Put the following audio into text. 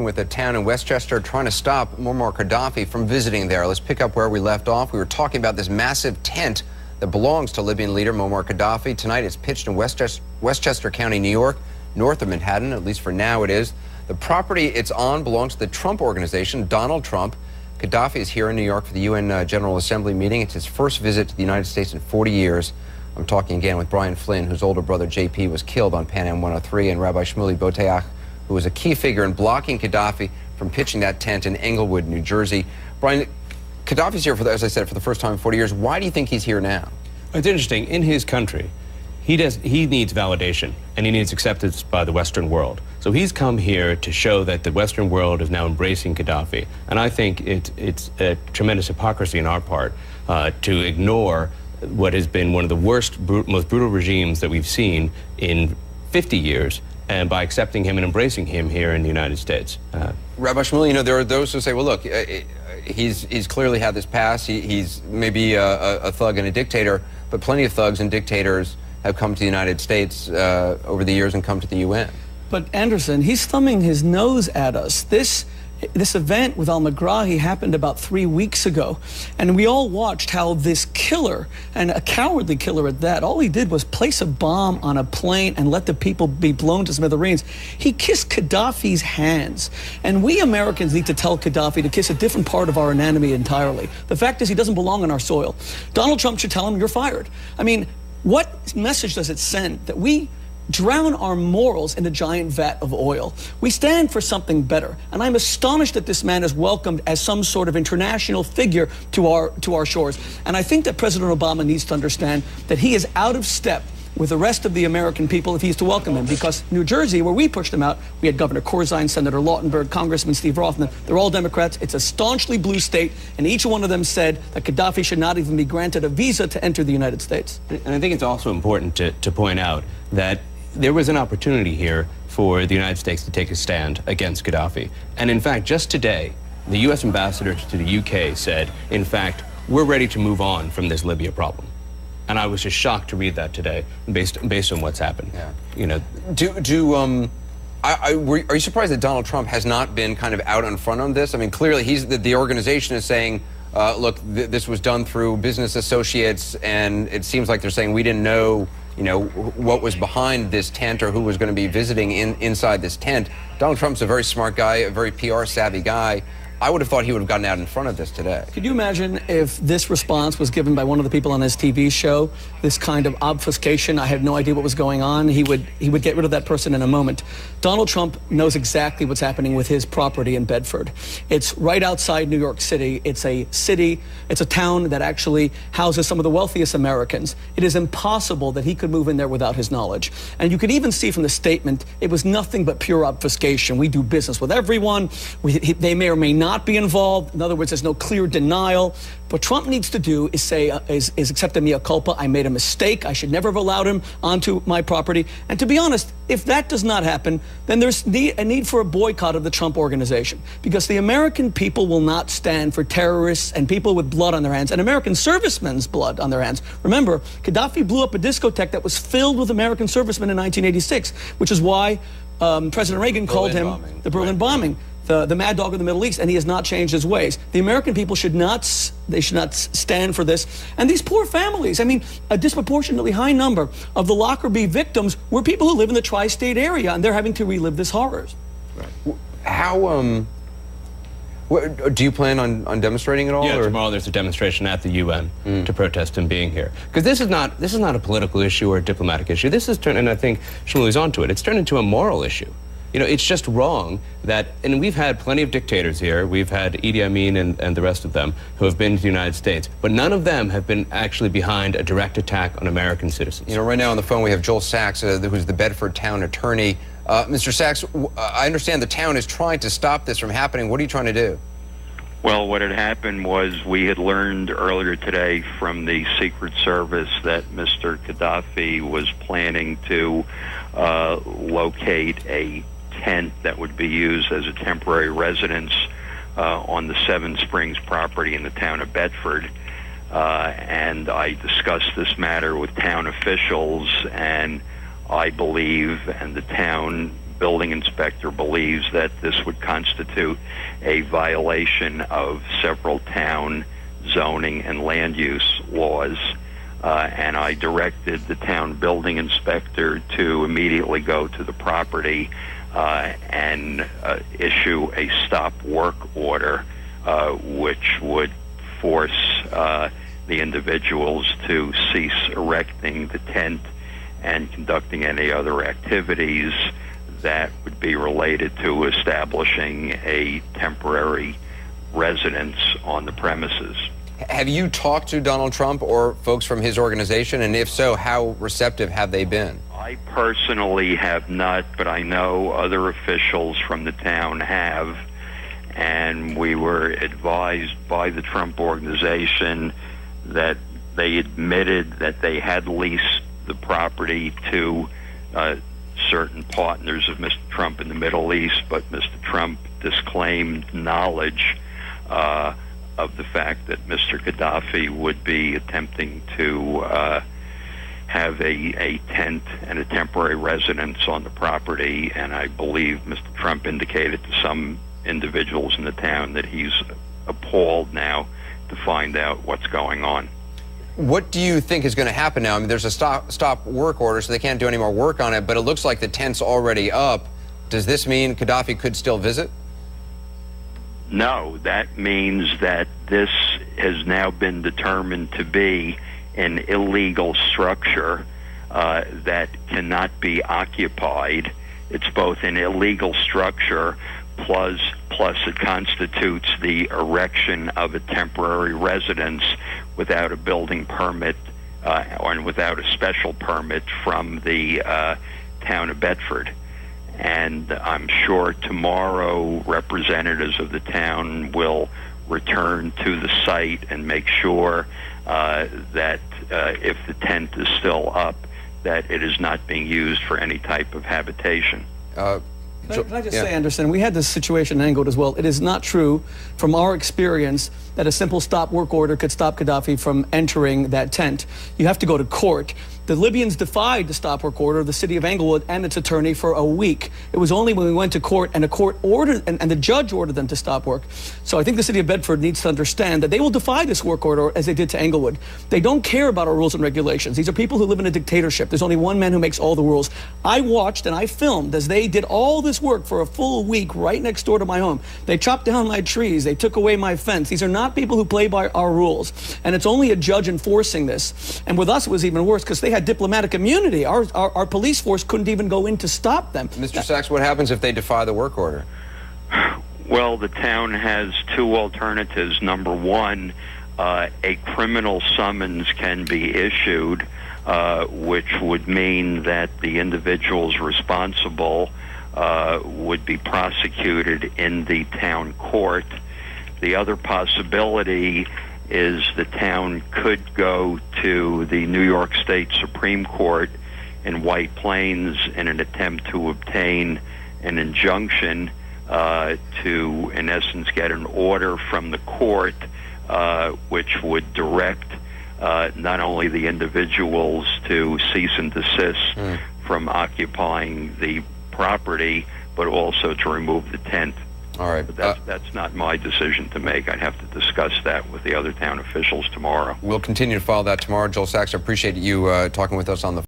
with a town in Westchester trying to stop Muammar Gadhafi from visiting there. Let's pick up where we left off. We were talking about this massive tent that belongs to Libyan leader Muammar Gadhafi. Tonight it's pitched in Westchester County, New York, north of Manhattan, at least for now it is. The property it's on belongs to the Trump organization, Donald Trump. Gadhafi is here in New York for the UN General Assembly meeting. It's his first visit to the United States in 40 years. I'm talking again with Brian Flynn, whose older brother JP was killed on Pan Am 103, and Rabbi Shmuley Boteach, who was a key figure in blocking Gadhafi from pitching that tent in Englewood, New Jersey. Brian, Gadhafi's here, as I said, for the first time in 40 years. Why do you think he's here now? It's interesting. In his country, he needs validation, and he needs acceptance by the Western world. So he's come here to show that the Western world is now embracing Gadhafi. And I think it's a tremendous hypocrisy on our part to ignore what has been one of the worst, most brutal regimes that we've seen in 50 years, and by accepting him and embracing him here in the United States. Rabbi Shmuley, you know, there are those who say, well, look, he's clearly had this past. He's maybe a thug and a dictator, but plenty of thugs and dictators have come to the United States over the years and come to the UN. But Anderson, he's thumbing his nose at us. This event with al-Megrahi happened about 3 weeks ago, and we all watched how this killer, and a cowardly killer at that, all he did was place a bomb on a plane and let the people be blown to smithereens. He kissed Gadhafi's hands, and we Americans need to tell Gadhafi to kiss a different part of our anatomy entirely. The fact is, he doesn't belong on our soil. Donald Trump should tell him, you're fired. I mean, what message does it send that we drown our morals in a giant vat of oil? We stand for something better, and I'm astonished that this man is welcomed as some sort of international figure to our shores. And I think that President Obama needs to understand that he is out of step with the rest of the American people if he is to welcome him, because New Jersey, where we pushed him out, we had Governor Corzine, Senator Lautenberg, Congressman Steve Rothman. They're all Democrats. It's a staunchly blue state, and each one of them said that Gadhafi should not even be granted a visa to enter the United States. And I think it's also important to point out that there was an opportunity here for the United States to take a stand against Gadhafi. And in fact, just today, the U.S. ambassador to the UK said, in fact, we're ready to move on from this Libya problem. And I was just shocked to read that today, based on what's happened. Yeah. You know, are you surprised that Donald Trump has not been kind of out in front on this? I mean, clearly the organization is saying, look, this was done through business associates, and it seems like they're saying we didn't know, you know, what was behind this tent or who was going to be visiting inside this tent. Donald Trump's a very smart guy, a very PR savvy guy. I would have thought he would have gotten out in front of this today. Could you imagine if this response was given by one of the people on his TV show, this kind of obfuscation? I had no idea what was going on. He would get rid of that person in a moment. Donald Trump knows exactly what's happening with his property in Bedford. It's right outside New York City. It's a town that actually houses some of the wealthiest Americans. It is impossible that he could move in there without his knowledge. And you could even see from the statement, it was nothing but pure obfuscation. We do business with everyone. They may or may not be involved. In other words, there's no clear denial. What Trump needs to do is say, is accept a mea culpa. I made a mistake. I should never have allowed him onto my property. And to be honest, if that does not happen, then there's a need for a boycott of the Trump organization, because the American people will not stand for terrorists and people with blood on their hands, and American servicemen's blood on their hands. Remember, Gadhafi blew up a discotheque that was filled with American servicemen in 1986, which is why President Reagan called him the Berlin bombing. The mad dog of the Middle East, and he has not changed his ways. The American people should not stand for this. And these poor families, I mean, a disproportionately high number of the Lockerbie victims were people who live in the tri-state area, and they're having to relive this horrors. Right. How, do you plan on demonstrating at all? Yeah, or? Tomorrow there's a demonstration at the UN to protest him being here. Because this is not a political issue or a diplomatic issue. This is turned, and I think Shmuley's onto it, it's turned into a moral issue. You know, it's just wrong that, and we've had plenty of dictators here. We've had Idi Amin and the rest of them who have been to the United States, but none of them have been actually behind a direct attack on American citizens. You know, right now on the phone we have Joel Sachs, who's the Bedford town attorney. Mr. Sachs, I understand the town is trying to stop this from happening. What are you trying to do? Well, what had happened was we had learned earlier today from the Secret Service that Mr. Gadhafi was planning to locate a tent that would be used as a temporary residence on the Seven Springs property in the town of Bedford. And I discussed this matter with town officials, and I believe, and the town building inspector believes that this would constitute a violation of several town zoning and land use laws. And I directed the town building inspector to immediately go to the property and issue a stop work order, which would force the individuals to cease erecting the tent and conducting any other activities that would be related to establishing a temporary residence on the premises. Have you talked to Donald Trump or folks from his organization? And if so, how receptive have they been? I personally have not, but I know other officials from the town have. And we were advised by the Trump organization that they admitted that they had leased the property to certain partners of Mr. Trump in the Middle East, but Mr. Trump disclaimed knowledge of the fact that Mr. Gadhafi would be attempting to have a tent and a temporary residence on the property, and I believe Mr. Trump indicated to some individuals in the town that he's appalled now to find out what's going on. What do you think is going to happen now? I mean, there's a stop work order, so they can't do any more work on it, but it looks like the tent's already up. Does this mean Gadhafi could still visit? No, that means that this has now been determined to be an illegal structure that cannot be occupied. It's both an illegal structure plus it constitutes the erection of a temporary residence without a building permit or without a special permit from the town of Bedford. And I'm sure tomorrow representatives of the town will return to the site and make sure that if the tent is still up, that it is not being used for any type of habitation. Can I just say, Anderson, we had this situation in Englewood as well. It is not true from our experience that a simple stop work order could stop Gadhafi from entering that tent. You have to go to court. The Libyans defied the stop work order of the city of Englewood and its attorney for a week. It was only when we went to court and the court ordered, and the judge ordered them to stop work. So I think the city of Bedford needs to understand that they will defy this work order as they did to Englewood. They don't care about our rules and regulations. These are people who live in a dictatorship. There's only one man who makes all the rules. I watched and I filmed as they did all this work for a full week right next door to my home. They chopped down my trees. They took away my fence. These are not people who play by our rules. And it's only a judge enforcing this. And with us, it was even worse because they had diplomatic immunity. Our police force couldn't even go in to stop them. Mr. Sachs, what happens if they defy the work order? Well, the town has two alternatives. Number one, a criminal summons can be issued, which would mean that the individuals responsible would be prosecuted in the town court. The other possibility is the town could go to the New York State Supreme Court in White Plains in an attempt to obtain an injunction to, in essence, get an order from the court which would direct not only the individuals to cease and desist from occupying the property, but also to remove the tent. All right. But that's not my decision to make. I'd have to discuss that with the other town officials tomorrow. We'll continue to follow that tomorrow. Joel Sachs, I appreciate you talking with us on the